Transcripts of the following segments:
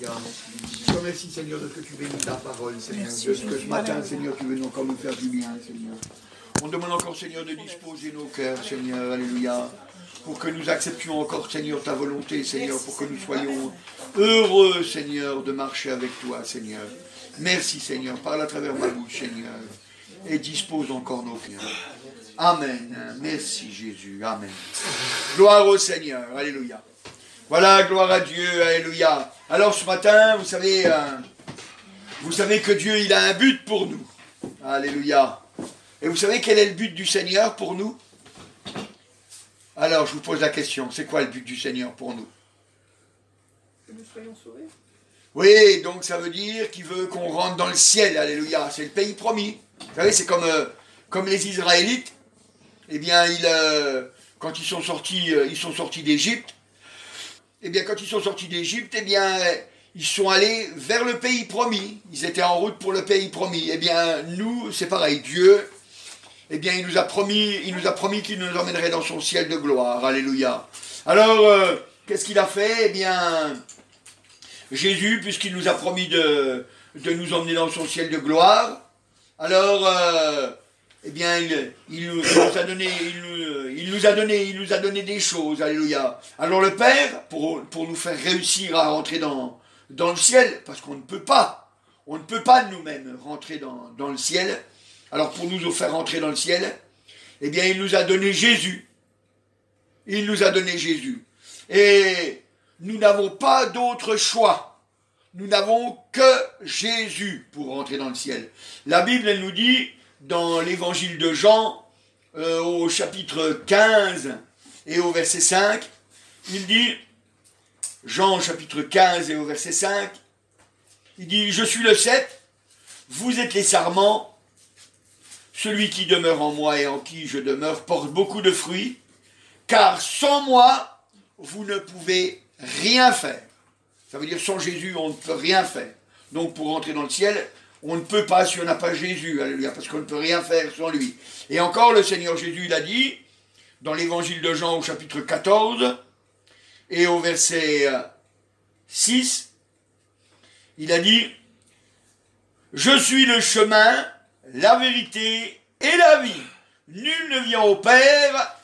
Alléluia. Je te remercie, Seigneur, de ce que tu bénis ta parole, Seigneur. De ce que ce matin, Seigneur, tu veux encore nous faire du bien, Seigneur. On demande encore, Seigneur, de disposer nos cœurs, Seigneur. Alléluia. Pour que nous acceptions encore, Seigneur, ta volonté, Seigneur. Pour que nous soyons heureux, Seigneur, de marcher avec toi, Seigneur. Merci, Seigneur. Parle à travers ma bouche, Seigneur. Et dispose encore nos cœurs. Amen. Merci, Jésus. Amen. Gloire au Seigneur. Alléluia. Voilà, gloire à Dieu, alléluia. Alors ce matin, vous savez que Dieu, il a un but pour nous. Alléluia. Et vous savez quel est le but du Seigneur pour nous? Alors, je vous pose la question, c'est quoi le but du Seigneur pour nous? Que nous soyons sauvés. Oui, donc ça veut dire qu'il veut qu'on rentre dans le ciel, alléluia. C'est le pays promis. Vous savez, c'est comme les Israélites. Eh bien, quand ils sont sortis d'Égypte, eh bien, quand ils sont sortis d'Égypte, eh bien, ils sont allés vers le pays promis. Ils étaient en route pour le pays promis. Eh bien, nous, c'est pareil. Dieu, eh bien, il nous a promis qu'il nous emmènerait dans son ciel de gloire. Alléluia. Alors, qu'est-ce qu'il a fait? Eh bien, Jésus, puisqu'il nous a promis de nous emmener dans son ciel de gloire, alors, eh bien, il nous a donné des choses, alléluia. Alors le Père, pour nous faire réussir à rentrer dans le ciel, parce qu'on ne peut pas nous-mêmes rentrer dans le ciel, alors pour nous faire rentrer dans le ciel, eh bien, il nous a donné Jésus. Il nous a donné Jésus. Et nous n'avons pas d'autre choix. Nous n'avons que Jésus pour rentrer dans le ciel. La Bible, elle nous dit, dans l'évangile de Jean, au chapitre 15 et au verset 5, il dit, Jean chapitre 15 et au verset 5, il dit, je suis le cep, vous êtes les sarments, celui qui demeure en moi et en qui je demeure porte beaucoup de fruits, car sans moi, vous ne pouvez rien faire. Ça veut dire sans Jésus, on ne peut rien faire. Donc pour rentrer dans le ciel, on ne peut pas si on n'a pas Jésus, alléluia, parce qu'on ne peut rien faire sans lui. Et encore, le Seigneur Jésus, il a dit, dans l'évangile de Jean au chapitre 14, et au verset 6, il a dit, je suis le chemin, la vérité et la vie. Nul ne vient au Père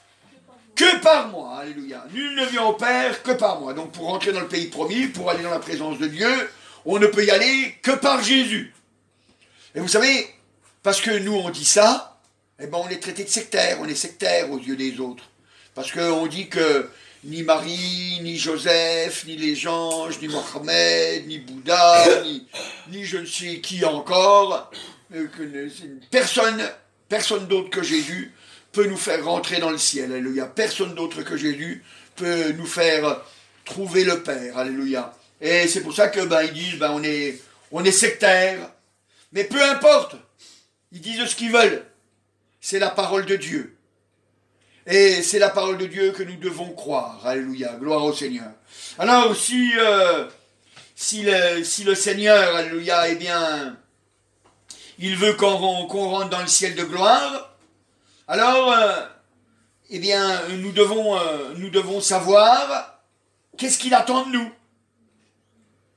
que par moi, alléluia. Nul ne vient au Père que par moi. Donc pour rentrer dans le pays promis, pour aller dans la présence de Dieu, on ne peut y aller que par Jésus. Et vous savez, parce que nous on dit ça, eh ben on est traité de sectaire, on est sectaire aux yeux des autres. Parce qu'on dit que ni Marie, ni Joseph, ni les anges, ni Mohamed, ni Bouddha, ni je ne sais qui encore, personne d'autre que Jésus peut nous faire rentrer dans le ciel, alléluia. Personne d'autre que Jésus peut nous faire trouver le Père, alléluia. Et c'est pour ça que ils disent, on est sectaire, mais peu importe, ils disent ce qu'ils veulent. C'est la parole de Dieu. Et c'est la parole de Dieu que nous devons croire, alléluia, gloire au Seigneur. Alors si le Seigneur, alléluia, eh bien, il veut qu'on rentre dans le ciel de gloire, alors, eh bien, nous devons savoir qu'est-ce qu'il attend de nous.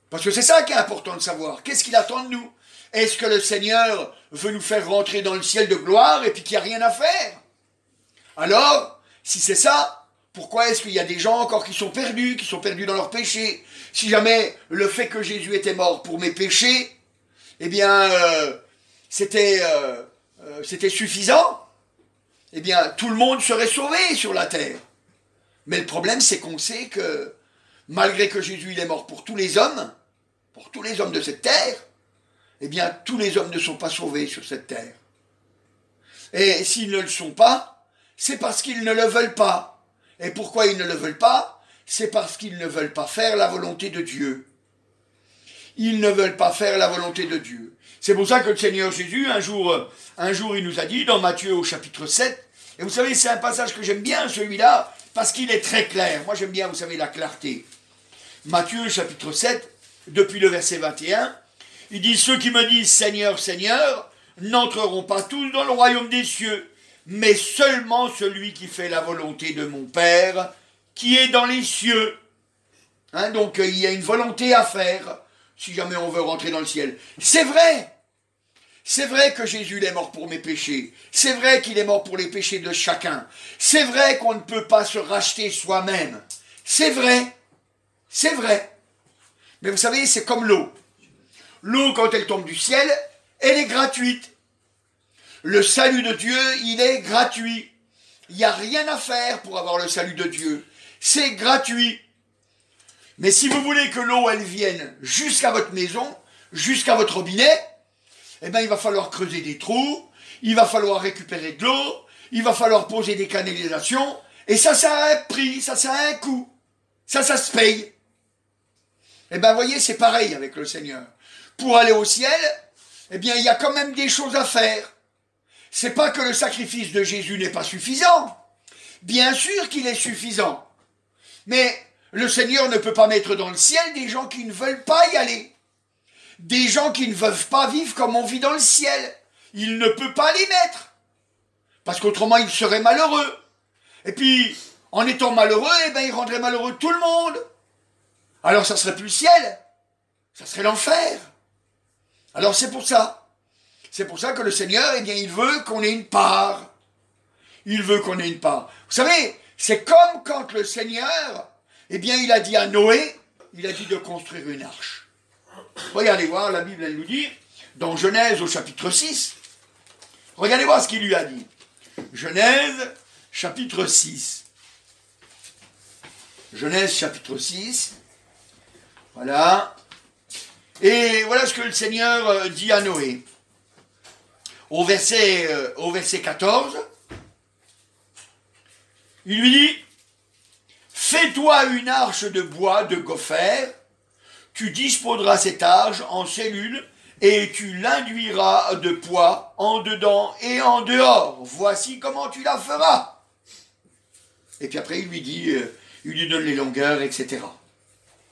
Parce que c'est ça qui est important de savoir. Qu'est-ce qu'il attend de nous? Est-ce que le Seigneur veut nous faire rentrer dans le ciel de gloire et puis qu'il n'y a rien à faire? Alors, si c'est ça, pourquoi est-ce qu'il y a des gens encore qui sont perdus dans leurs péchés? Si jamais le fait que Jésus était mort pour mes péchés, eh bien, c'était suffisant, eh bien, tout le monde serait sauvé sur la terre. Mais le problème, c'est qu'on sait que, malgré que Jésus il est mort pour tous les hommes de cette terre, eh bien, tous les hommes ne sont pas sauvés sur cette terre. Et s'ils ne le sont pas, c'est parce qu'ils ne le veulent pas. Et pourquoi ils ne le veulent pas? C'est parce qu'ils ne veulent pas faire la volonté de Dieu. Ils ne veulent pas faire la volonté de Dieu. C'est pour ça que le Seigneur Jésus, un jour, il nous a dit, dans Matthieu au chapitre 7, et vous savez, c'est un passage que j'aime bien, celui-là, parce qu'il est très clair. Moi, j'aime bien, vous savez, la clarté. Matthieu chapitre 7, depuis le verset 21, il dit, ceux qui me disent Seigneur, Seigneur, n'entreront pas tous dans le royaume des cieux, mais seulement celui qui fait la volonté de mon Père, qui est dans les cieux. Donc il y a une volonté à faire. si jamais on veut rentrer dans le ciel. C'est vrai. C'est vrai que Jésus est mort pour mes péchés. C'est vrai qu'il est mort pour les péchés de chacun. C'est vrai qu'on ne peut pas se racheter soi-même. C'est vrai. C'est vrai. Mais vous savez, c'est comme l'eau. L'eau, quand elle tombe du ciel, elle est gratuite. Le salut de Dieu, il est gratuit. Il n'y a rien à faire pour avoir le salut de Dieu. C'est gratuit. Mais si vous voulez que l'eau, elle vienne jusqu'à votre maison, jusqu'à votre robinet, eh bien, il va falloir creuser des trous, il va falloir récupérer de l'eau, il va falloir poser des canalisations, et ça a un prix, ça a un coût. Ça se paye. Eh bien, vous voyez, c'est pareil avec le Seigneur. Pour aller au ciel, eh bien, il y a quand même des choses à faire. C'est pas que le sacrifice de Jésus n'est pas suffisant. Bien sûr qu'il est suffisant. Mais le Seigneur ne peut pas mettre dans le ciel des gens qui ne veulent pas y aller. Des gens qui ne veulent pas vivre comme on vit dans le ciel. Il ne peut pas les mettre. Parce qu'autrement, ils seraient malheureux. Et puis, en étant malheureux, eh bien, il rendrait malheureux tout le monde. Alors, ça serait plus le ciel. Ça serait l'enfer. Alors, c'est pour ça. C'est pour ça que le Seigneur, eh bien, il veut qu'on ait une part. Il veut qu'on ait une part. Vous savez, c'est comme quand le Seigneur, eh bien, il a dit à Noé, il a dit de construire une arche. Regardez voir, la Bible, elle nous dit, dans Genèse au chapitre 6, regardez voir ce qu'il lui a dit. Genèse, chapitre 6. Genèse, chapitre 6. Voilà. Et voilà ce que le Seigneur dit à Noé. Au verset 14, il lui dit, « Fais-toi une arche de bois de gopher, tu disposeras cette arche en cellules et tu l'induiras de poids en dedans et en dehors. Voici comment tu la feras. » Et puis après, il lui donne les longueurs, etc.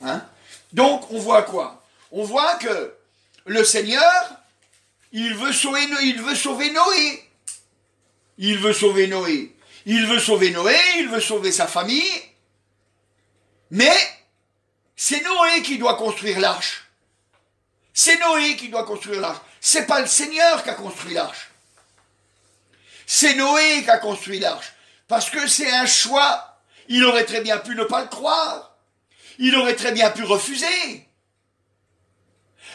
Hein? Donc, on voit quoi? On voit que le Seigneur, il veut sauver Noé. Il veut sauver Noé. Il veut sauver Noé, il veut sauver sa famille. Mais c'est Noé qui doit construire l'arche. C'est Noé qui doit construire l'arche. C'est pas le Seigneur qui a construit l'arche. C'est Noé qui a construit l'arche. Parce que c'est un choix. Il aurait très bien pu ne pas le croire. Il aurait très bien pu refuser.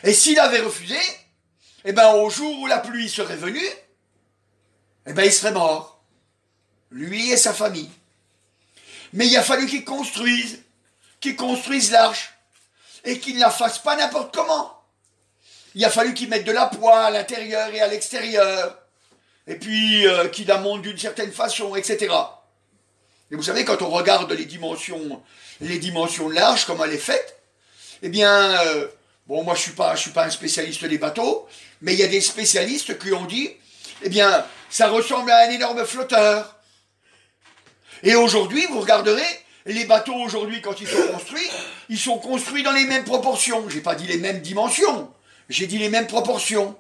Et s'il avait refusé, eh bien, au jour où la pluie serait venue, eh bien, il serait mort. Lui et sa famille. Mais il a fallu qu'il construise l'arche. Et qu'il ne la fasse pas n'importe comment. Il a fallu qu'il mette de la poix à l'intérieur et à l'extérieur. Et puis, qu'il la monte d'une certaine façon, etc. Et vous savez, quand on regarde les dimensions de l'arche, comme elle est faite, eh bien, bon, moi, je suis pas un spécialiste des bateaux, mais il y a des spécialistes qui ont dit, eh bien, ça ressemble à un énorme flotteur. Et aujourd'hui, vous regarderez, les bateaux aujourd'hui, quand ils sont construits dans les mêmes proportions. J'ai pas dit les mêmes dimensions, j'ai dit les mêmes proportions.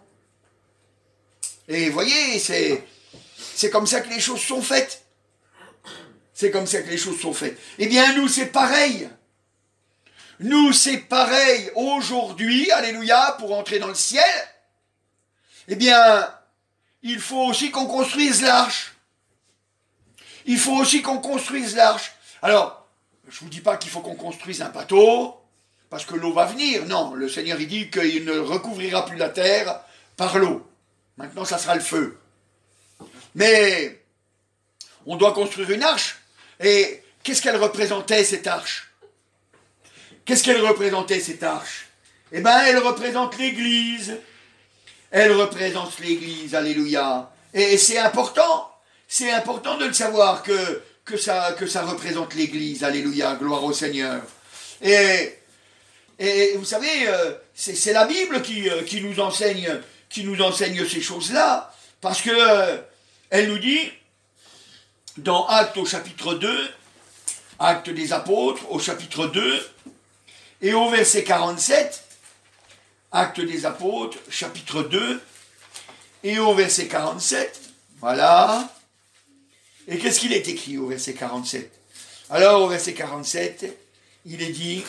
Et vous voyez, c'est comme ça que les choses sont faites. C'est comme ça que les choses sont faites. Eh bien, nous, c'est pareil. Nous, c'est pareil. Aujourd'hui, alléluia, pour entrer dans le ciel, eh bien, il faut aussi qu'on construise l'arche. Il faut aussi qu'on construise l'arche. Alors, je ne vous dis pas qu'il faut qu'on construise un bateau, parce que l'eau va venir. Non, le Seigneur, il dit qu'il ne recouvrira plus la terre par l'eau. Maintenant, ça sera le feu. Mais, on doit construire une arche. Et qu'est-ce qu'elle représentait, cette arche? Qu'est-ce qu'elle représentait, cette arche? Eh bien, elle représente l'Église. Elle représente l'Église, alléluia. Et c'est important de le savoir que ça représente l'Église, alléluia, gloire au Seigneur. Et vous savez, c'est la Bible qui nous enseigne ces choses-là, parce que elle nous dit, dans Actes au chapitre 2, Actes des Apôtres au chapitre 2, et au verset 47, Actes des Apôtres, chapitre 2, et au verset 47, voilà. Et qu'est-ce qu'il est écrit au verset 47? Alors, au verset 47, il est dit,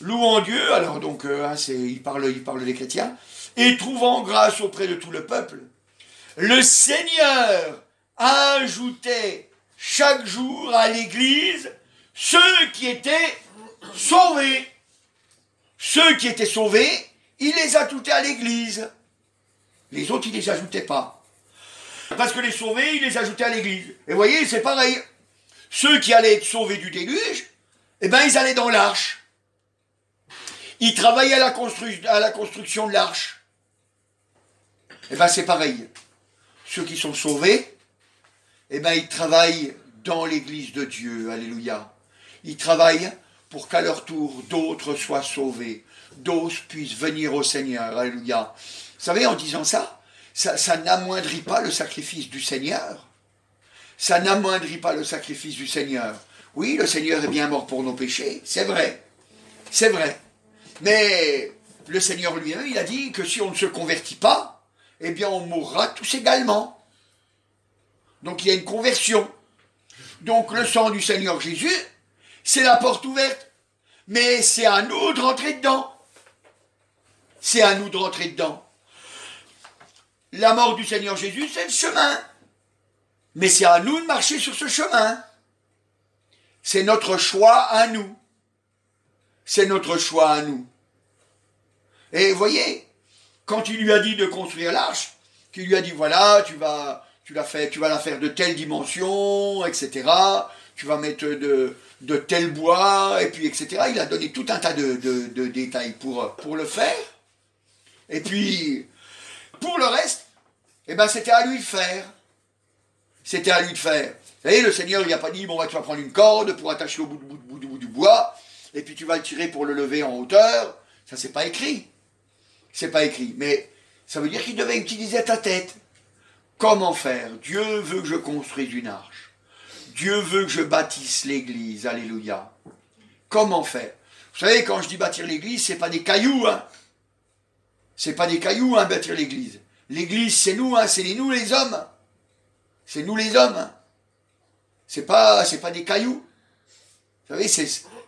louant Dieu, alors donc, il parle des chrétiens, et trouvant grâce auprès de tout le peuple. Le Seigneur ajoutait chaque jour à l'Église ceux qui étaient sauvés. Ceux qui étaient sauvés, il les ajoutait à l'Église. Les autres, il ne les ajoutait pas. Parce que les sauvés, il les ajoutait à l'Église. Et vous voyez, c'est pareil. Ceux qui allaient être sauvés du déluge, eh bien, ils allaient dans l'arche. Ils travaillaient à la construction de l'arche. Eh bien, c'est pareil. Ceux qui sont sauvés, eh bien, ils travaillent dans l'église de Dieu. Alléluia. Ils travaillent pour qu'à leur tour, d'autres soient sauvés. D'autres puissent venir au Seigneur. Alléluia. Vous savez, en disant ça, ça n'amoindrit pas le sacrifice du Seigneur. Ça n'amoindrit pas le sacrifice du Seigneur. Oui, le Seigneur est bien mort pour nos péchés. C'est vrai. C'est vrai. Mais le Seigneur lui-même, il a dit que si on ne se convertit pas, eh bien on mourra tous également. Donc il y a une conversion. Donc le sang du Seigneur Jésus, c'est la porte ouverte. Mais c'est à nous de rentrer dedans. C'est à nous de rentrer dedans. La mort du Seigneur Jésus, c'est le chemin. Mais c'est à nous de marcher sur ce chemin. C'est notre choix à nous. C'est notre choix à nous. Et vous voyez, quand il lui a dit de construire l'arche, qu'il lui a dit, voilà, tu vas la faire de telle dimension, etc. Tu vas mettre de tel bois, et puis, etc. Il a donné tout un tas de détails pour le faire. Et puis, pour le reste, eh ben, c'était à lui de faire. C'était à lui de faire. Vous savez, le Seigneur, il n'a pas dit, bon, tu vas prendre une corde pour attacher au bout du bois, et puis tu vas le tirer pour le lever en hauteur. Ça, c'est pas écrit. C'est pas écrit. Mais ça veut dire qu'il devait utiliser ta tête. Comment faire? Dieu veut que je construise une arche. Dieu veut que je bâtisse l'église. Alléluia. Comment faire? Vous savez, quand je dis bâtir l'église, c'est pas des cailloux, hein. C'est pas des cailloux, hein, bâtir l'église. L'église, c'est nous, hein, c'est nous les hommes. C'est nous les hommes. Hein. C'est pas des cailloux. Vous savez,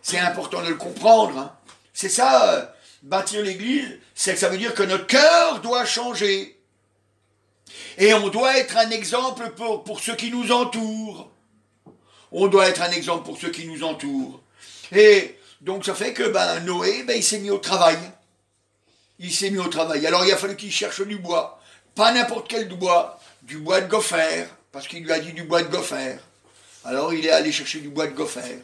c'est important de le comprendre. Hein. C'est ça, bâtir l'église, c'est que ça veut dire que notre cœur doit changer. Et on doit être un exemple pour ceux qui nous entourent. On doit être un exemple pour ceux qui nous entourent. Et donc ça fait que Noé, il s'est mis au travail. Il s'est mis au travail. Alors il a fallu qu'il cherche du bois. Pas n'importe quel bois. Du bois de gopher. Parce qu'il lui a dit du bois de gopher. Alors il est allé chercher du bois de gopher.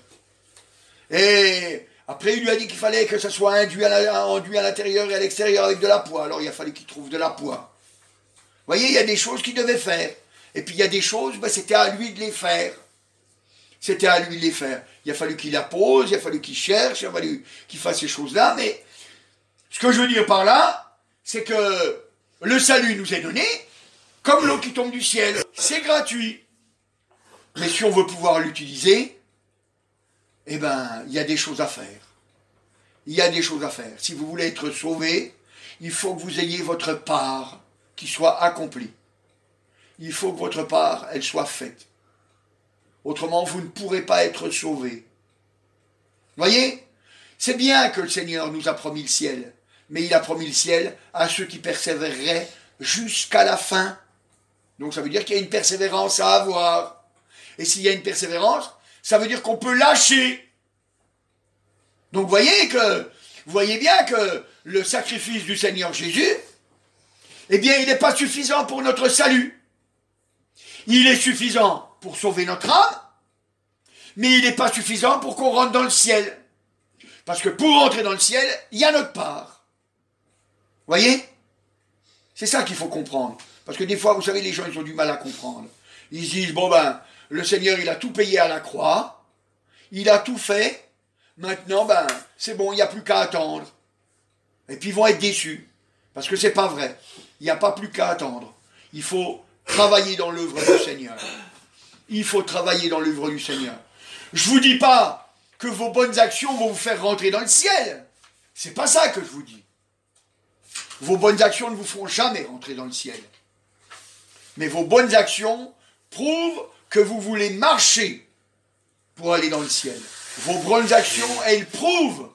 Et après il lui a dit qu'il fallait que ça soit enduit à l'intérieur et à l'extérieur avec de la poix. Alors il a fallu qu'il trouve de la poix. Vous voyez, il y a des choses qu'il devait faire. Et puis il y a des choses, c'était à lui de les faire. C'était à lui de les faire. Il a fallu qu'il la pose, il a fallu qu'il cherche, il a fallu qu'il fasse ces choses-là. Mais ce que je veux dire par là, c'est que le salut nous est donné comme l'eau qui tombe du ciel. C'est gratuit. Mais si on veut pouvoir l'utiliser, eh ben, il y a des choses à faire. Il y a des choses à faire. Si vous voulez être sauvé, il faut que vous ayez votre part qui soit accomplie. Il faut que votre part, elle soit faite. Autrement, vous ne pourrez pas être sauvé. Voyez, c'est bien que le Seigneur nous a promis le ciel, mais il a promis le ciel à ceux qui persévéreraient jusqu'à la fin. Donc ça veut dire qu'il y a une persévérance à avoir. Et s'il y a une persévérance, ça veut dire qu'on peut lâcher. Donc vous voyez bien que le sacrifice du Seigneur Jésus, eh bien il n'est pas suffisant pour notre salut. Il est suffisant pour sauver notre âme, mais il n'est pas suffisant pour qu'on rentre dans le ciel. Parce que pour rentrer dans le ciel, il y a notre part. Voyez? C'est ça qu'il faut comprendre. Parce que des fois, vous savez, les gens, ils ont du mal à comprendre. Ils se disent, le Seigneur, il a tout payé à la croix, il a tout fait, maintenant, c'est bon, il n'y a plus qu'à attendre. Et puis ils vont être déçus. Parce que c'est pas vrai. Il n'y a pas plus qu'à attendre. Il faut travailler dans l'œuvre du Seigneur. Il faut travailler dans l'œuvre du Seigneur. Je ne vous dis pas que vos bonnes actions vont vous faire rentrer dans le ciel. C'est pas ça que je vous dis. Vos bonnes actions ne vous feront jamais rentrer dans le ciel. Mais vos bonnes actions prouvent que vous voulez marcher pour aller dans le ciel. Vos bonnes actions, elles prouvent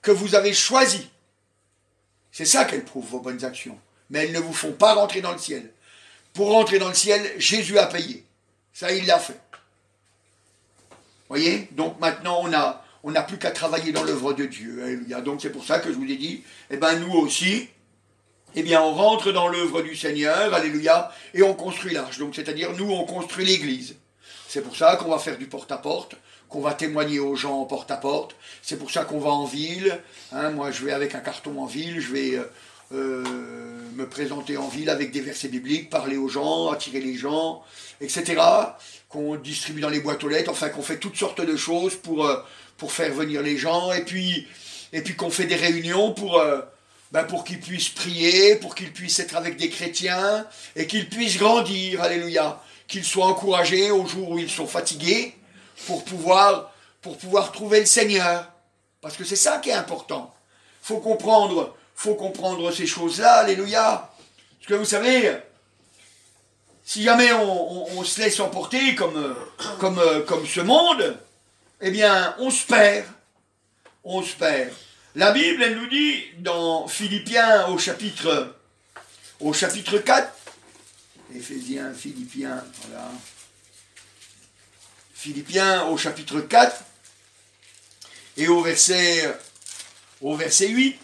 que vous avez choisies. C'est ça qu'elles prouvent, vos bonnes actions. Mais elles ne vous font pas rentrer dans le ciel. Pour rentrer dans le ciel, Jésus a payé. Ça, il l'a fait. Voyez? Donc maintenant, on n'a plus qu'à travailler dans l'œuvre de Dieu. Alléluia. Donc c'est pour ça que je vous ai dit, eh bien nous aussi, eh bien on rentre dans l'œuvre du Seigneur, alléluia, et on construit l'arche. Donc c'est-à-dire, nous, on construit l'église. C'est pour ça qu'on va faire du porte-à-porte, qu'on va témoigner aux gens en porte-à-porte. C'est pour ça qu'on va en ville. Hein, moi, je vais avec un carton en ville, je vais me présenter en ville avec des versets bibliques, parler aux gens, attirer les gens, etc. Qu'on distribue dans les boîtes aux lettres, enfin qu'on fait toutes sortes de choses pour faire venir les gens, et puis qu'on fait des réunions pour qu'ils puissent prier, pour qu'ils puissent être avec des chrétiens, et qu'ils puissent grandir, alléluia, qu'ils soient encouragés au jour où ils sont fatigués, pour pouvoir trouver le Seigneur. Parce que c'est ça qui est important. Faut comprendre ces choses-là, alléluia. Parce que vous savez, si jamais on se laisse emporter comme ce monde, eh bien, on se perd. On se perd. La Bible, elle nous dit, dans Philippiens au chapitre 4, Éphésiens, Philippiens, voilà. Philippiens au chapitre 4, et au verset 8,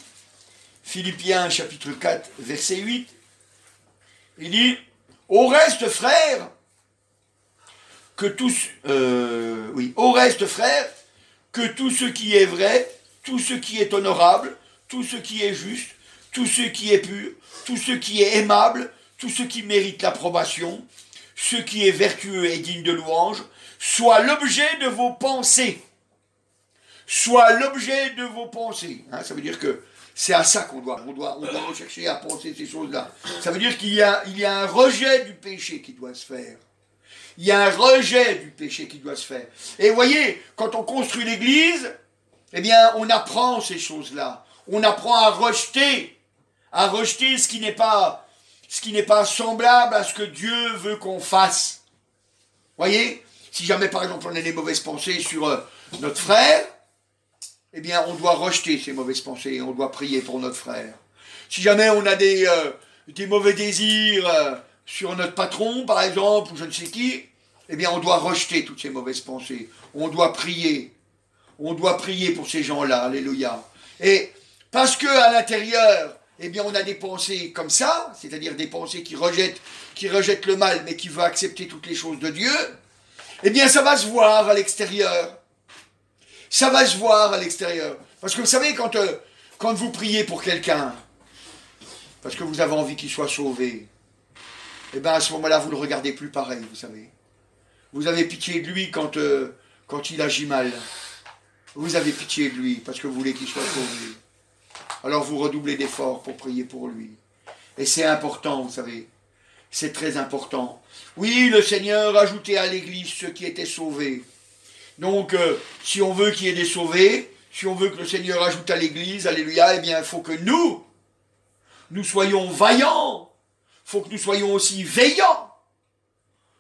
Philippiens chapitre 4, verset 8, il dit, au reste, frères, au reste, frères, que tout ce qui est vrai, tout ce qui est honorable, tout ce qui est juste, tout ce qui est pur, tout ce qui est aimable, tout ce qui mérite l'approbation, ce qui est vertueux et digne de louange, soit l'objet de vos pensées. Soit l'objet de vos pensées. Hein, ça veut dire que c'est à ça qu'on doit rechercher à penser ces choses-là. Ça veut dire qu'il y a un rejet du péché qui doit se faire. Il y a un rejet du péché qui doit se faire. Et vous voyez, quand on construit l'église, eh bien, on apprend ces choses-là. On apprend à rejeter ce qui n'est pas semblable à ce que Dieu veut qu'on fasse. Vous voyez, si jamais, par exemple, on a des mauvaises pensées sur notre frère, eh bien, on doit rejeter ces mauvaises pensées et on doit prier pour notre frère. Si jamais on a des mauvais désirs sur notre patron, par exemple, ou je ne sais qui, eh bien, on doit rejeter toutes ces mauvaises pensées. On doit prier. On doit prier pour ces gens-là, alléluia. Et parce qu'à l'intérieur, eh bien, on a des pensées comme ça, c'est-à-dire des pensées qui rejettent le mal, mais qui veulent accepter toutes les choses de Dieu, eh bien, ça va se voir à l'extérieur. Ça va se voir à l'extérieur. Parce que vous savez, quand vous priez pour quelqu'un, parce que vous avez envie qu'il soit sauvé, eh bien, à ce moment-là, vous ne le regardez plus pareil, vous savez. Vous avez pitié de lui quand il agit mal. Vous avez pitié de lui parce que vous voulez qu'il soit sauvé. Alors vous redoublez d'efforts pour prier pour lui. Et c'est important, vous savez. C'est très important. Oui, le Seigneur a ajouté à l'Église ceux qui étaient sauvés. Donc, si on veut qu'il y ait des sauvés, si on veut que le Seigneur ajoute à l'Église, alléluia, eh bien, il faut que nous soyons vaillants. Il faut que nous soyons aussi veillants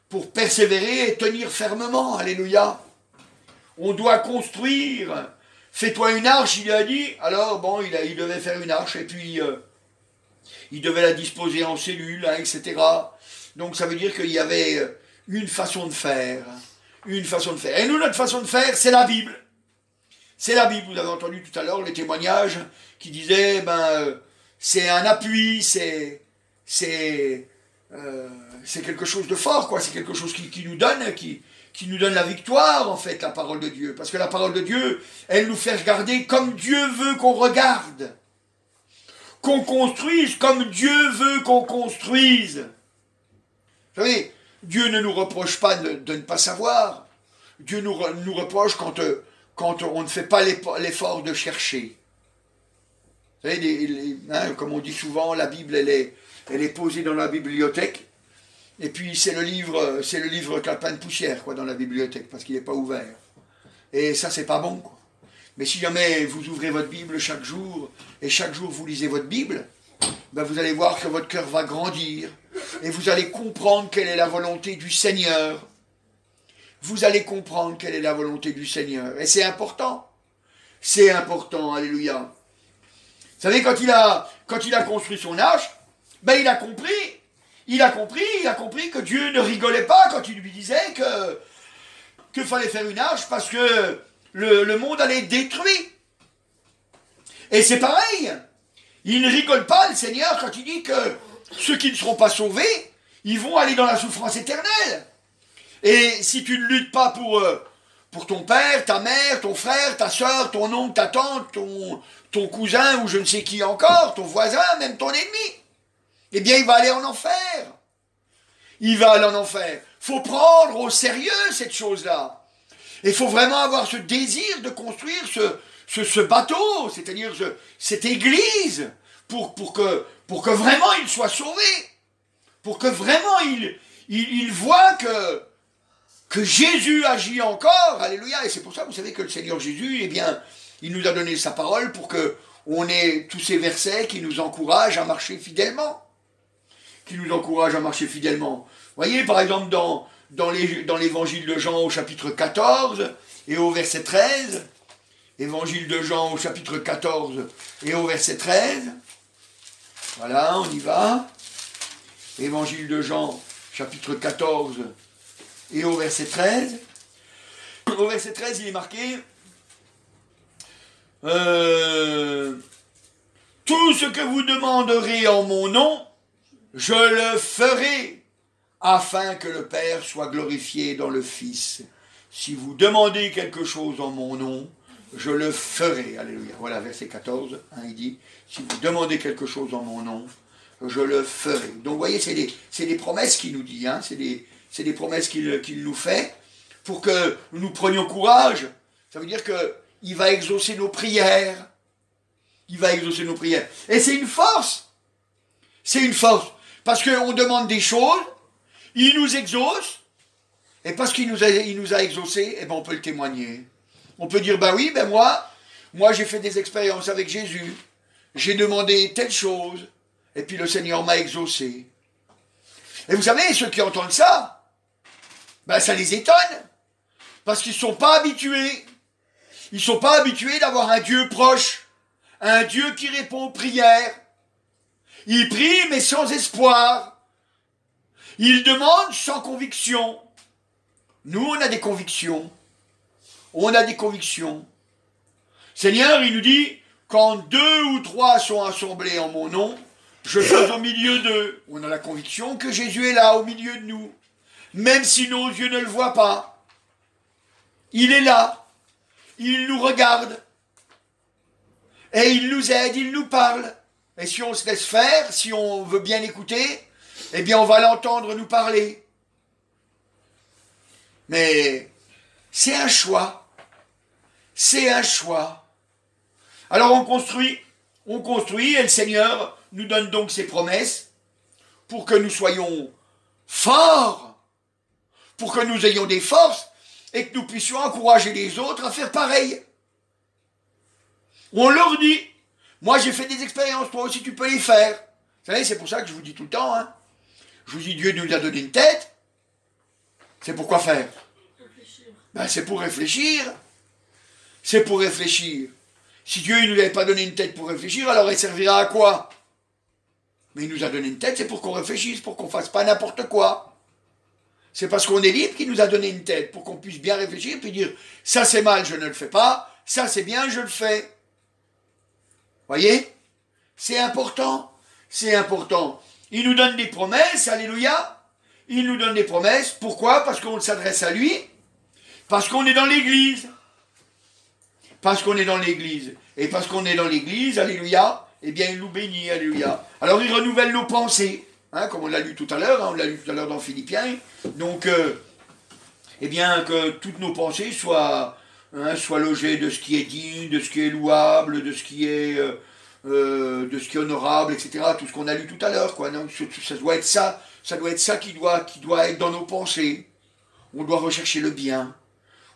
pour persévérer et tenir fermement, alléluia. On doit construire. Fais-toi une arche, il a dit. Alors, bon, il devait faire une arche, et puis il devait la disposer en cellules, hein, etc. Donc, ça veut dire qu'il y avait une façon de faire. Une façon de faire. Et nous, notre façon de faire, c'est la Bible. C'est la Bible. Vous avez entendu tout à l'heure les témoignages qui disaient, c'est un appui, c'est quelque chose de fort, quoi. C'est quelque chose qui nous donne la victoire, en fait, la parole de Dieu. Parce que la parole de Dieu, elle nous fait regarder comme Dieu veut qu'on regarde. Qu'on construise comme Dieu veut qu'on construise. Vous savez, Dieu ne nous reproche pas de ne pas savoir. Dieu nous reproche quand on ne fait pas l'effort de chercher. Vous savez, comme on dit souvent, la Bible, elle est posée dans la bibliothèque. Et puis c'est le livre qui a plein de poussière, quoi, dans la bibliothèque, parce qu'il n'est pas ouvert. Et ça, c'est pas bon, quoi. Mais si jamais vous ouvrez votre Bible chaque jour, et chaque jour vous lisez votre Bible, vous allez voir que votre cœur va grandir, et vous allez comprendre quelle est la volonté du Seigneur. Vous allez comprendre quelle est la volonté du Seigneur. Et c'est important. c'est important, alléluia. Vous savez, quand il a construit son arche, ben il a compris que Dieu ne rigolait pas quand il lui disait que fallait faire une arche parce que le monde allait être détruit. Et c'est pareil, il ne rigole pas, le Seigneur, quand il dit que ceux qui ne seront pas sauvés, ils vont aller dans la souffrance éternelle. Et si tu ne luttes pas pour ton père, ta mère, ton frère, ta soeur, ton oncle, ta tante, ton cousin ou je ne sais qui encore, ton voisin, même ton ennemi, eh bien il va aller en enfer. Il va aller en enfer. Il faut prendre au sérieux cette chose-là. Il faut vraiment avoir ce désir de construire ce bateau, c'est-à-dire cette église, pour que vraiment il soit sauvé, pour que vraiment il voit que Jésus agit encore, alléluia, et c'est pour ça, vous savez, que le Seigneur Jésus, eh bien, il nous a donné sa parole pour que on ait tous ces versets qui nous encouragent à marcher fidèlement, Voyez, par exemple, dans l'évangile de Jean au chapitre 14 et au verset 13, évangile de Jean au chapitre 14 et au verset 13, voilà, on y va, évangile de Jean, chapitre 14 et au verset 13, au verset 13, il est marqué tout ce que vous demanderez en mon nom, je le ferai, afin que le Père soit glorifié dans le Fils. Si vous demandez quelque chose en mon nom, je le ferai. Alléluia. Voilà, verset 14, hein, il dit, si vous demandez quelque chose en mon nom, je le ferai. Donc, vous voyez, c'est des promesses qu'il nous dit, hein, c'est des promesses qu'il nous fait, pour que nous prenions courage. Ça veut dire qu'il va exaucer nos prières. Il va exaucer nos prières. Et c'est une force. C'est une force. Parce qu'on demande des choses, il nous exauce, et parce qu'il nous a exaucés, eh ben on peut le témoigner. On peut dire, ben oui, ben moi j'ai fait des expériences avec Jésus, j'ai demandé telle chose, et puis le Seigneur m'a exaucé. Et vous savez, ceux qui entendent ça, ben ça les étonne, parce qu'ils ne sont pas habitués. Ils ne sont pas habitués d'avoir un Dieu proche, un Dieu qui répond aux prières. Il prie, mais sans espoir. Il demande sans conviction. Nous, on a des convictions. On a des convictions. Seigneur, il nous dit, quand 2 ou 3 sont assemblés en mon nom, je suis au milieu d'eux. On a la conviction que Jésus est là, au milieu de nous. Même si nos yeux ne le voient pas. Il est là. Il nous regarde. Et il nous aide, il nous parle. Et si on se laisse faire, si on veut bien écouter, eh bien on va l'entendre nous parler. Mais c'est un choix. C'est un choix. Alors on construit, et le Seigneur nous donne donc ses promesses pour que nous soyons forts, pour que nous ayons des forces et que nous puissions encourager les autres à faire pareil. On leur dit, moi j'ai fait des expériences, toi aussi tu peux les faire. Vous savez, c'est pour ça que je vous dis tout le temps, hein. Je vous dis, Dieu nous a donné une tête. C'est pour quoi faire? Ben, c'est pour réfléchir. C'est pour réfléchir. Si Dieu ne nous avait pas donné une tête pour réfléchir, alors elle servira à quoi? Mais il nous a donné une tête, c'est pour qu'on réfléchisse, pour qu'on ne fasse pas n'importe quoi. C'est parce qu'on est libre qu'il nous a donné une tête, pour qu'on puisse bien réfléchir, puis dire, ça c'est mal, je ne le fais pas, ça c'est bien, je le fais. Voyez? C'est important. C'est important. Il nous donne des promesses, alléluia. Il nous donne des promesses. Pourquoi? Parce qu'on s'adresse à lui. Parce qu'on est dans l'église. Parce qu'on est dans l'église. Et parce qu'on est dans l'église, alléluia, eh bien il nous bénit, alléluia. Alors il renouvelle nos pensées. Hein, comme on l'a lu tout à l'heure, hein, on l'a lu tout à l'heure dans Philippiens. Donc, eh bien que toutes nos pensées soient logées de ce qui est digne, de ce qui est louable, de ce qui est honorable, etc. Tout ce qu'on a lu tout à l'heure, quoi. Donc, ça doit être ça. Ça doit être ça qui doit être dans nos pensées. On doit rechercher le bien.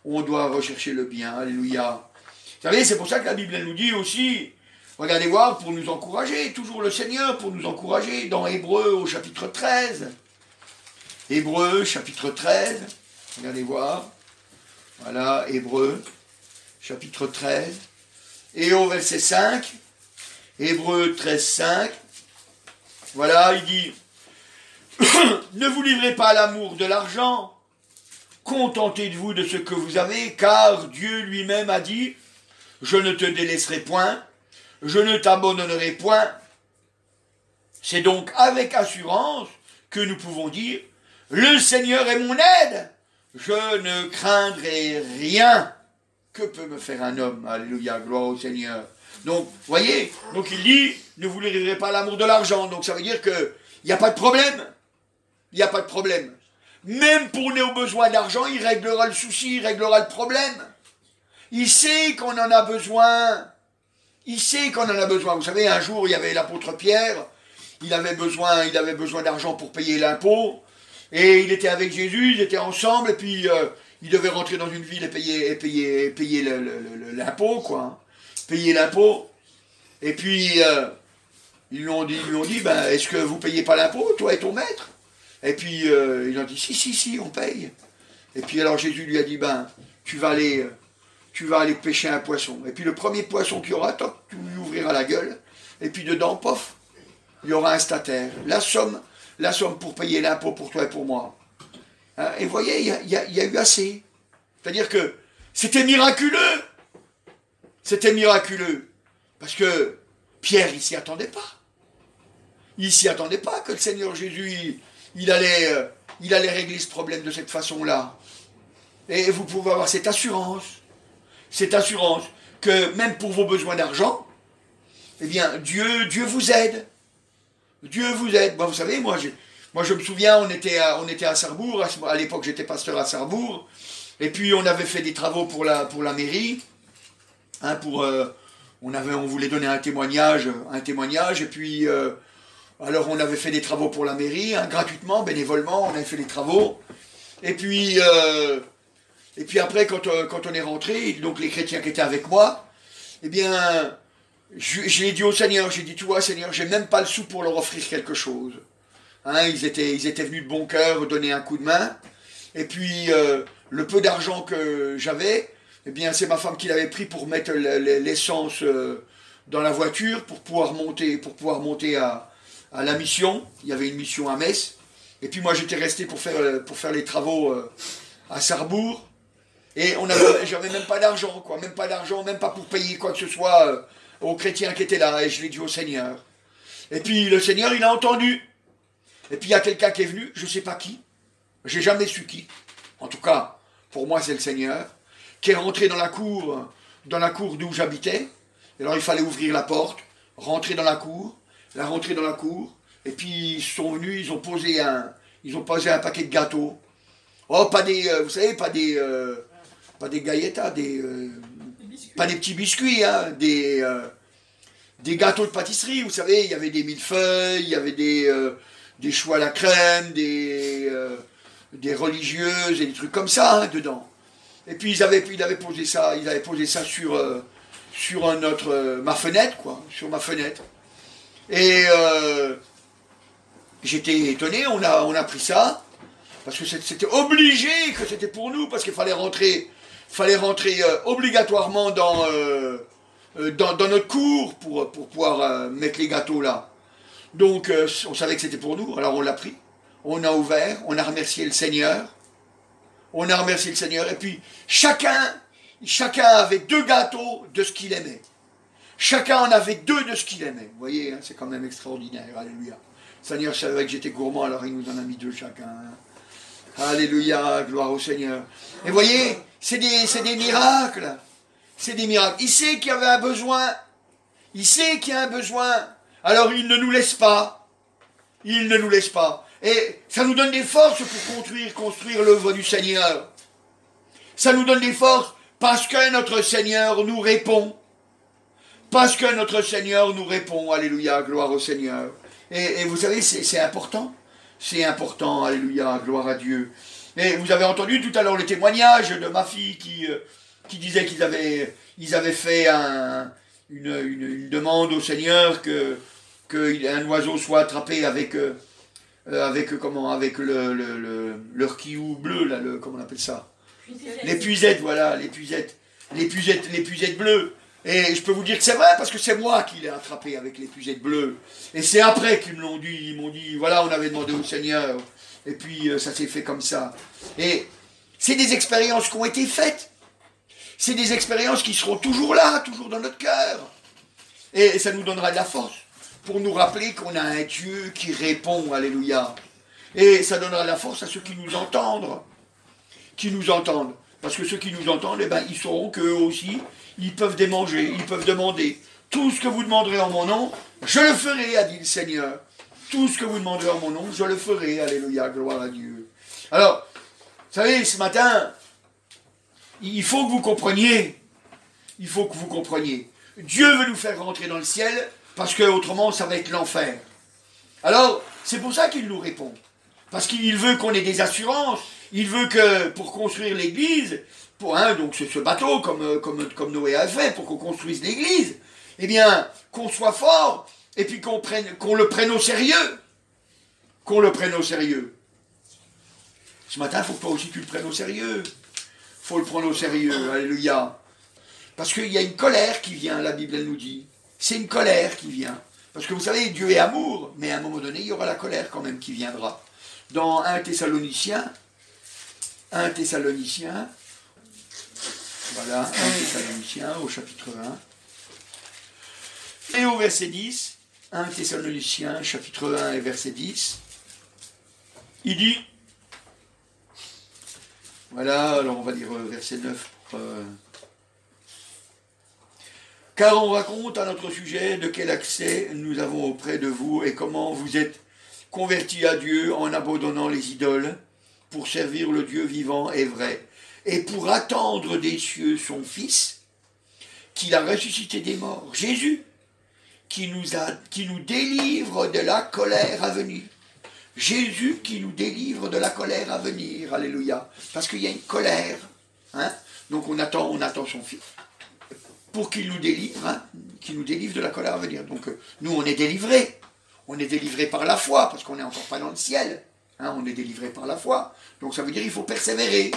On doit rechercher le bien. Alléluia. Vous savez, c'est pour ça que la Bible elle nous dit aussi, regardez voir, pour nous encourager, toujours le Seigneur pour nous encourager, dans Hébreux au chapitre 13. Hébreux, chapitre 13. Regardez voir. Voilà, Hébreux, chapitre 13. Et au verset 5, Hébreux 13, 5, voilà, il dit « Ne vous livrez pas à l'amour de l'argent, contentez-vous de ce que vous avez, car Dieu lui-même a dit « Je ne te délaisserai point, je ne t'abandonnerai point. » C'est donc avec assurance que nous pouvons dire « Le Seigneur est mon aide, je ne craindrai rien. Que peut me faire un homme ?» Alléluia, gloire au Seigneur. Donc, voyez, donc il dit « Ne vous livrez pas à l'amour de l'argent. » Donc ça veut dire qu'il n'y a pas de problème. Il n'y a pas de problème. Même pour nos besoins d'argent, il réglera le souci, il réglera le problème. Il sait qu'on en a besoin. Il sait qu'on en a besoin. Vous savez, un jour, il y avait l'apôtre Pierre. Il avait besoin d'argent pour payer l'impôt. Et il était avec Jésus, ils étaient ensemble. Et puis, il devait rentrer dans une ville et payer l'impôt, quoi. Payer l'impôt. Et puis, ils lui ont dit, ben, est-ce que vous ne payez pas l'impôt, toi et ton maître? Et puis, ils ont dit, si, on paye. Et puis, alors, Jésus lui a dit, ben, tu vas aller pêcher un poisson. Et puis, le premier poisson qu'il y aura, toc, tu lui ouvriras la gueule. Et puis, dedans, pof, il y aura un stataire. La somme pour payer l'impôt pour toi et pour moi. Hein? Et vous voyez, il y a eu assez. C'est-à-dire que c'était miraculeux. C'était miraculeux. Parce que Pierre, il ne s'y attendait pas. Il ne s'y attendait pas que le Seigneur Jésus, il allait régler ce problème de cette façon-là. Et vous pouvez avoir cette assurance que même pour vos besoins d'argent, eh bien, Dieu vous aide. Dieu vous aide. Bon, vous savez, moi je me souviens, on était à Sarrebourg, à l'époque j'étais pasteur à Sarrebourg, et puis on avait fait des travaux pour la mairie, hein, on voulait donner un témoignage, et puis alors on avait fait des travaux pour la mairie, hein, gratuitement, bénévolement, on avait fait des travaux, et puis après quand on est rentré, donc les chrétiens qui étaient avec moi, eh bien, j'ai dit au Seigneur, j'ai dit, tu vois Seigneur, j'ai même pas le sou pour leur offrir quelque chose. Hein, ils étaient venus de bon cœur donner un coup de main, et puis le peu d'argent que j'avais, eh bien c'est ma femme qui l'avait pris pour mettre l'essence dans la voiture, pour pouvoir monter à la mission. Il y avait une mission à Metz, et puis moi j'étais resté pour faire les travaux à Sarrebourg, et j'avais même pas d'argent, quoi, même pas pour payer quoi que ce soit aux chrétiens qui étaient là, et je l'ai dit au Seigneur. Et puis le Seigneur, il a entendu. Et puis il y a quelqu'un qui est venu, je ne sais pas qui, j'ai jamais su qui, en tout cas, pour moi c'est le Seigneur, qui est rentré dans la cour d'où j'habitais. Et alors il fallait ouvrir la porte, rentrer dans la cour, et puis ils sont venus, ils ont posé un paquet de gâteaux. Oh, vous savez, pas des galletas, pas des petits biscuits, hein, des gâteaux de pâtisserie, vous savez, il y avait des millefeuilles, il y avait des choux à la crème, des religieuses et des trucs comme ça, hein, dedans. Et puis ils avaient posé ça sur ma fenêtre, quoi, sur ma fenêtre. Et j'étais étonné, on a pris ça, parce que c'était obligé que c'était pour nous, parce qu'il fallait rentrer obligatoirement dans notre cour pour pouvoir mettre les gâteaux là. Donc on savait que c'était pour nous, alors on l'a pris, on a ouvert, on a remercié le Seigneur, et puis chacun avait 2 gâteaux de ce qu'il aimait. Chacun en avait 2 de ce qu'il aimait. Vous voyez, hein, c'est quand même extraordinaire, alléluia. Le Seigneur savait que j'étais gourmand, alors il nous en a mis 2 chacun. Hein. Alléluia, gloire au Seigneur. Et vous voyez, c'est des miracles. C'est des miracles. Il sait qu'il y avait un besoin. Il sait qu'il y a un besoin. Alors il ne nous laisse pas. Il ne nous laisse pas. Et ça nous donne des forces pour construire l'œuvre du Seigneur. Ça nous donne des forces parce que notre Seigneur nous répond. Parce que notre Seigneur nous répond. Alléluia, gloire au Seigneur. Et vous savez, c'est important. C'est important, alléluia, gloire à Dieu. Et vous avez entendu tout à l'heure le témoignage de ma fille qui disait qu'ils avaient fait une demande au Seigneur qu'un oiseau soit attrapé avec leur kiou bleu, là, comment on appelle ça? Les puisettes, voilà, les puisettes bleues. Et je peux vous dire que c'est vrai, parce que c'est moi qui l'ai attrapé avec l'épuisette bleue. Et c'est après qu'ils me l'ont dit, ils m'ont dit, voilà, on avait demandé au Seigneur, et puis ça s'est fait comme ça. Et c'est des expériences qui ont été faites. C'est des expériences qui seront toujours là, toujours dans notre cœur. Et ça nous donnera de la force pour nous rappeler qu'on a un Dieu qui répond, alléluia. Et ça donnera de la force à ceux qui nous entendent. Qui nous entendent. Parce que ceux qui nous entendent, eh ben, ils sauront qu'eux aussi, ils peuvent démanger, ils peuvent demander. Tout ce que vous demanderez en mon nom, je le ferai, a dit le Seigneur. Tout ce que vous demanderez en mon nom, je le ferai. Alléluia, gloire à Dieu. Alors, vous savez, ce matin, il faut que vous compreniez. Il faut que vous compreniez. Dieu veut nous faire rentrer dans le ciel, parce que autrement, ça va être l'enfer. Alors, c'est pour ça qu'il nous répond. Parce qu'il veut qu'on ait des assurances. Il veut que, pour construire l'église, pour donc ce bateau, comme Noé a fait, pour qu'on construise l'église, eh bien, qu'on soit fort, et puis qu'on le prenne au sérieux. Qu'on le prenne au sérieux. Ce matin, il faut que toi aussi tu le prennes au sérieux. Il faut le prendre au sérieux, alléluia. Parce qu'il y a une colère qui vient, la Bible elle nous dit. C'est une colère qui vient. Parce que vous savez, Dieu est amour, mais à un moment donné, il y aura la colère quand même qui viendra. Dans 1 Thessaloniciens, voilà, 1 Thessaloniciens au chapitre 1, et au verset 10, 1 Thessaloniciens, chapitre 1 et verset 10, il dit, voilà, alors on va dire verset 9, car on raconte à notre sujet de quel accès nous avons auprès de vous et comment vous êtes convertis à Dieu en abandonnant les idoles pour servir le Dieu vivant et vrai et pour attendre des cieux son Fils qu'il a ressuscité des morts, Jésus, qui nous délivre de la colère à venir. Jésus qui nous délivre de la colère à venir, alléluia, parce qu'il y a une colère, hein? Donc on attend son Fils pour qu'il nous délivre, hein, qu'il nous délivre de la colère à venir. Donc nous on est délivrés par la foi, parce qu'on n'est encore pas dans le ciel, hein, on est délivrés par la foi, donc ça veut dire qu'il faut persévérer.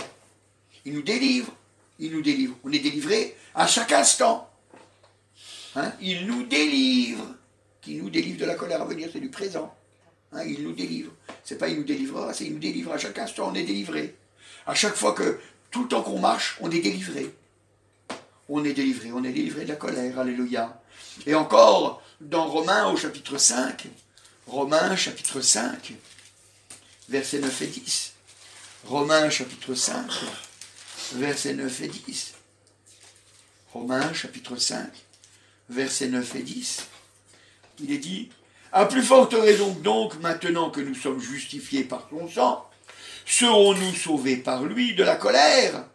Il nous délivre, on est délivrés à chaque instant, hein? Il nous délivre, qui nous délivre de la colère à venir, c'est du présent. Hein, il nous délivre. C'est pas il nous délivrera, c'est il nous délivre. À chaque instant, on est délivré. À chaque fois que, tout le temps qu'on marche, on est délivré. On est délivré de la colère. Alléluia. Et encore, dans Romains au chapitre 5, Romains chapitre 5, versets 9 et 10. Romains chapitre 5, versets 9 et 10. Romains chapitre 5, versets 9 et 10. Il est dit, à plus forte raison donc, maintenant que nous sommes justifiés par son sang, serons-nous sauvés par lui de la colère?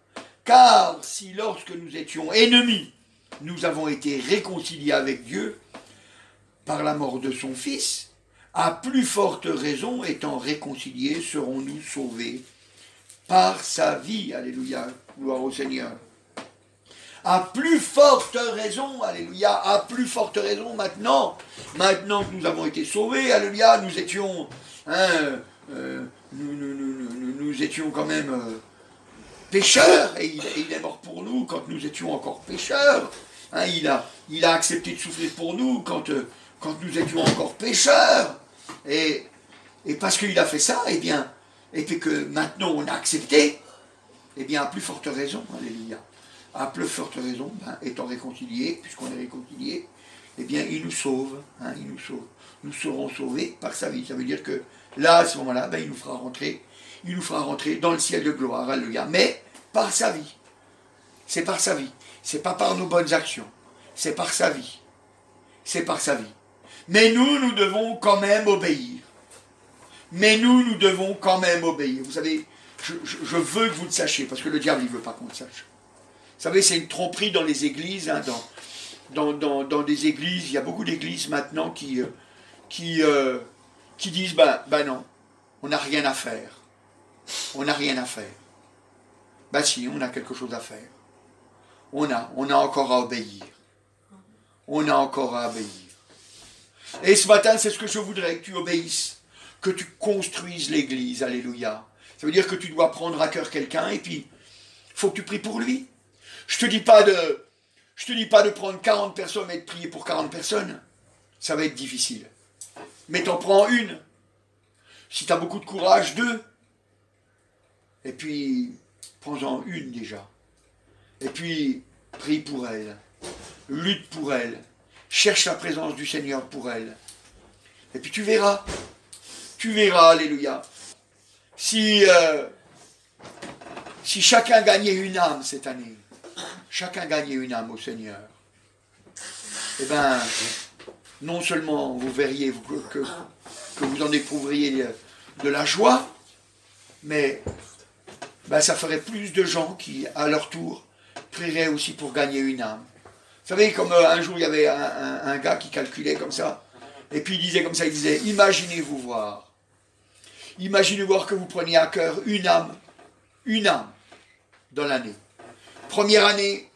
Car si lorsque nous étions ennemis, nous avons été réconciliés avec Dieu par la mort de son Fils, à plus forte raison, étant réconciliés, serons-nous sauvés par sa vie. Alléluia, gloire au Seigneur. À plus forte raison, alléluia, à plus forte raison maintenant que nous avons été sauvés, alléluia, nous étions, nous étions quand même pécheurs, et il est mort pour nous quand nous étions encore pécheurs, hein, il a accepté de souffrir pour nous quand nous étions encore pécheurs, et parce qu'il a fait ça, et puis que maintenant on a accepté, et bien à plus forte raison, alléluia. À plus forte raison, étant réconciliés, puisqu'on est réconciliés, eh bien, il nous sauve, hein, il nous sauve. Nous serons sauvés par sa vie. Ça veut dire que là, à ce moment-là, il nous fera rentrer dans le ciel de gloire, alléluia. Mais par sa vie. C'est par sa vie. C'est pas par nos bonnes actions. C'est par sa vie. C'est par sa vie. Mais nous devons quand même obéir. Nous devons quand même obéir. Vous savez, je veux que vous le sachiez, parce que le diable, il ne veut pas qu'on le sache. Vous savez, c'est une tromperie dans les églises, hein, dans des églises, il y a beaucoup d'églises maintenant qui disent, ben non, on n'a rien à faire. On n'a rien à faire. Ben si, on a quelque chose à faire. On a encore à obéir. On a encore à obéir. Et ce matin, c'est ce que je voudrais, que tu obéisses, que tu construises l'église, alléluia. Ça veut dire que tu dois prendre à cœur quelqu'un, et puis, il faut que tu pries pour lui. Je te dis pas Je te dis pas de prendre 40 personnes et de prier pour 40 personnes. Ça va être difficile. Mais t'en prends une. Si tu as beaucoup de courage, deux. Et puis, prends-en une déjà. Et puis, prie pour elle. Lutte pour elle. Cherche la présence du Seigneur pour elle. Et puis tu verras. Tu verras, alléluia. Si chacun gagnait une âme cette année, chacun gagnait une âme au Seigneur, eh bien, non seulement vous verriez que vous en éprouveriez de la joie, mais ben, ça ferait plus de gens qui, à leur tour, prieraient aussi pour gagner une âme. Vous savez, comme un jour, il y avait un gars qui calculait comme ça, et puis il disait comme ça, il disait, imaginez-vous voir que vous preniez à cœur une âme dans l'année. Première année,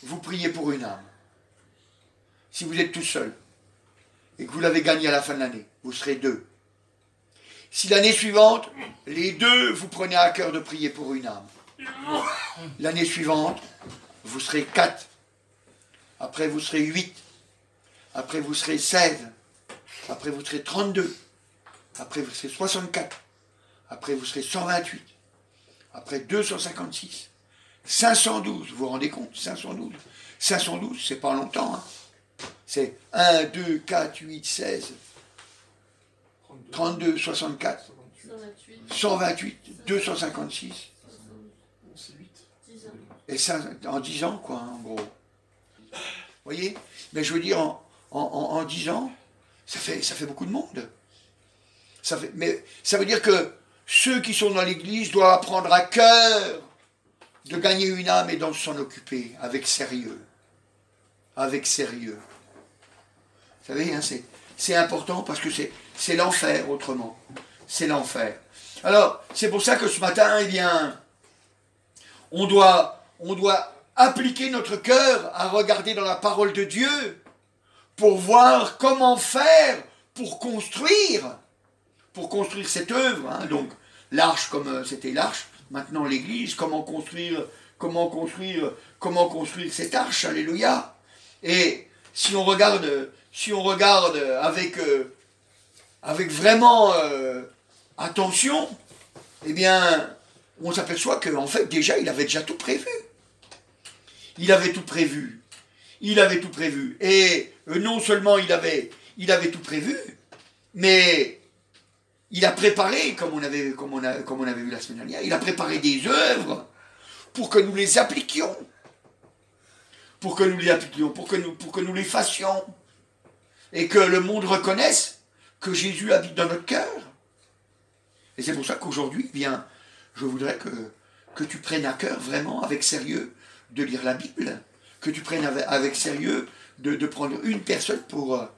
vous priez pour une âme. Si vous êtes tout seul, et que vous l'avez gagnée à la fin de l'année, vous serez deux. Si l'année suivante, les deux, vous prenez à cœur de prier pour une âme. L'année suivante, vous serez 4. Après, vous serez 8. Après, vous serez 16. Après, vous serez 32. Après, vous serez 64. Après, vous serez 128. Après, 256. 512. Vous vous rendez compte? 512. 512, c'est pas longtemps. Hein. C'est 1, 2, 4, 8, 16. 32, 64. 128. 256. Et ça, en 10 ans, quoi, en gros. Vous voyez? Mais je veux dire, en 10 ans, ça fait beaucoup de monde. Mais ça veut dire que ceux qui sont dans l'église doivent apprendre à cœur de gagner une âme et d'en s'en occuper avec sérieux. Avec sérieux. Vous savez, hein, c'est important parce que c'est l'enfer autrement. C'est l'enfer. Alors, c'est pour ça que ce matin, eh bien, on doit appliquer notre cœur à regarder dans la parole de Dieu pour voir comment faire pour construire cette œuvre. Hein. Donc, l'arche comme c'était l'arche, maintenant l'église, comment construire cette arche, alléluia. Et si on regarde avec vraiment attention, eh bien, on s'aperçoit qu'en fait, déjà, il avait déjà tout prévu. Il avait tout prévu. Et non seulement il avait tout prévu, mais il a préparé, comme on avait vu la semaine dernière, il a préparé des œuvres pour que nous les appliquions. Pour que nous les fassions. Et que le monde reconnaisse que Jésus habite dans notre cœur. Et c'est pour ça qu'aujourd'hui, eh bien, je voudrais que tu prennes à cœur vraiment, avec sérieux, de lire la Bible. Que tu prennes avec sérieux de prendre une personne pour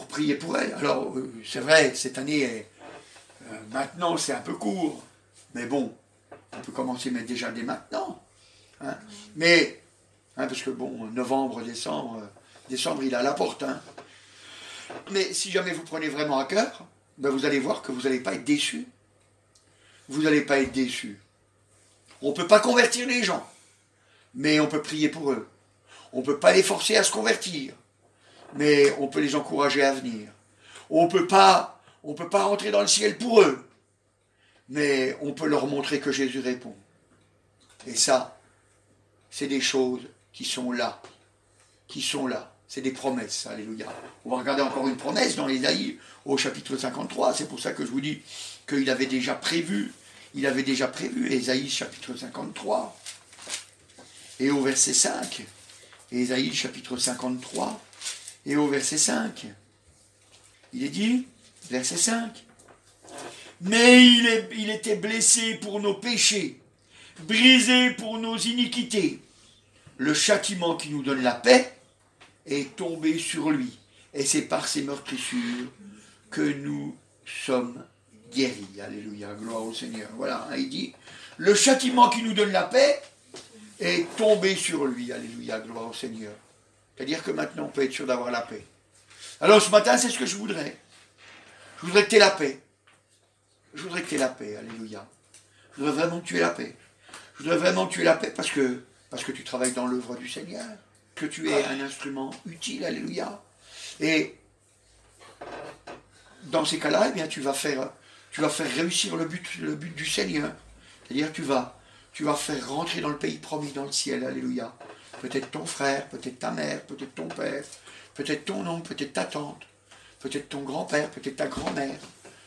prier pour elle. Alors, c'est vrai, cette année, maintenant, c'est un peu court. Mais bon, on peut commencer mais déjà dès maintenant. Hein. Mais, parce que bon, novembre, décembre, il est à la porte. Hein. Mais si jamais vous prenez vraiment à cœur, ben vous allez voir que vous n'allez pas être déçus. Vous n'allez pas être déçus. On ne peut pas convertir les gens, mais on peut prier pour eux. On ne peut pas les forcer à se convertir, mais on peut les encourager à venir. On ne peut pas rentrer dans le ciel pour eux, mais on peut leur montrer que Jésus répond. Et ça, c'est des choses qui sont là. C'est des promesses, alléluia. On va regarder encore une promesse dans Ésaïe au chapitre 53. C'est pour ça que je vous dis qu'il avait déjà prévu. Ésaïe chapitre 53. Et au verset 5. Ésaïe chapitre 53. Et au verset 5. Il est dit, verset 5. Mais il était blessé pour nos péchés, brisé pour nos iniquités. Le châtiment qui nous donne la paix est tombé sur lui. Et c'est par ses meurtrissures que nous sommes guéris. Alléluia, gloire au Seigneur. Voilà, hein, il dit, le châtiment qui nous donne la paix est tombé sur lui. Alléluia, gloire au Seigneur. C'est-à-dire que maintenant, on peut être sûr d'avoir la paix. Alors ce matin, c'est ce que je voudrais. Je voudrais que tu aies la paix. Je voudrais que tu aies la paix, alléluia. Je voudrais vraiment que tu aies la paix. Je voudrais vraiment que tu aies la paix parce que parce que tu travailles dans l'œuvre du Seigneur, que tu es un instrument utile, alléluia. Et dans ces cas-là, eh bien, tu vas faire réussir le but du Seigneur. C'est-à-dire tu vas faire rentrer dans le pays promis, dans le ciel, alléluia. Peut-être ton frère, peut-être ta mère, peut-être ton père, peut-être ton oncle, peut-être ta tante, peut-être ton grand-père, peut-être ta grand-mère,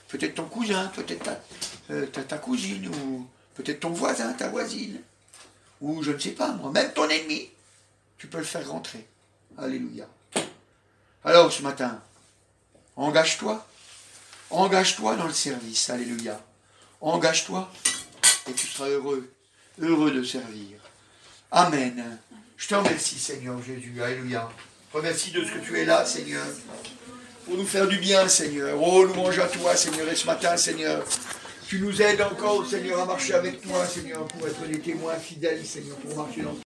peut-être ton cousin, peut-être ta cousine, ou peut-être ton voisin, ta voisine, ou je ne sais pas moi, même ton ennemi, tu peux le faire rentrer. Alléluia. Alors ce matin, engage-toi dans le service, alléluia. Engage-toi et tu seras heureux de servir. Amen. Je te remercie, Seigneur Jésus, alléluia. Je te remercie de ce que tu es là, Seigneur, pour nous faire du bien, Seigneur. Oh, louange à toi, Seigneur, et ce matin, Seigneur, tu nous aides encore, Seigneur, à marcher avec toi, Seigneur, pour être des témoins fidèles, Seigneur, pour marcher dans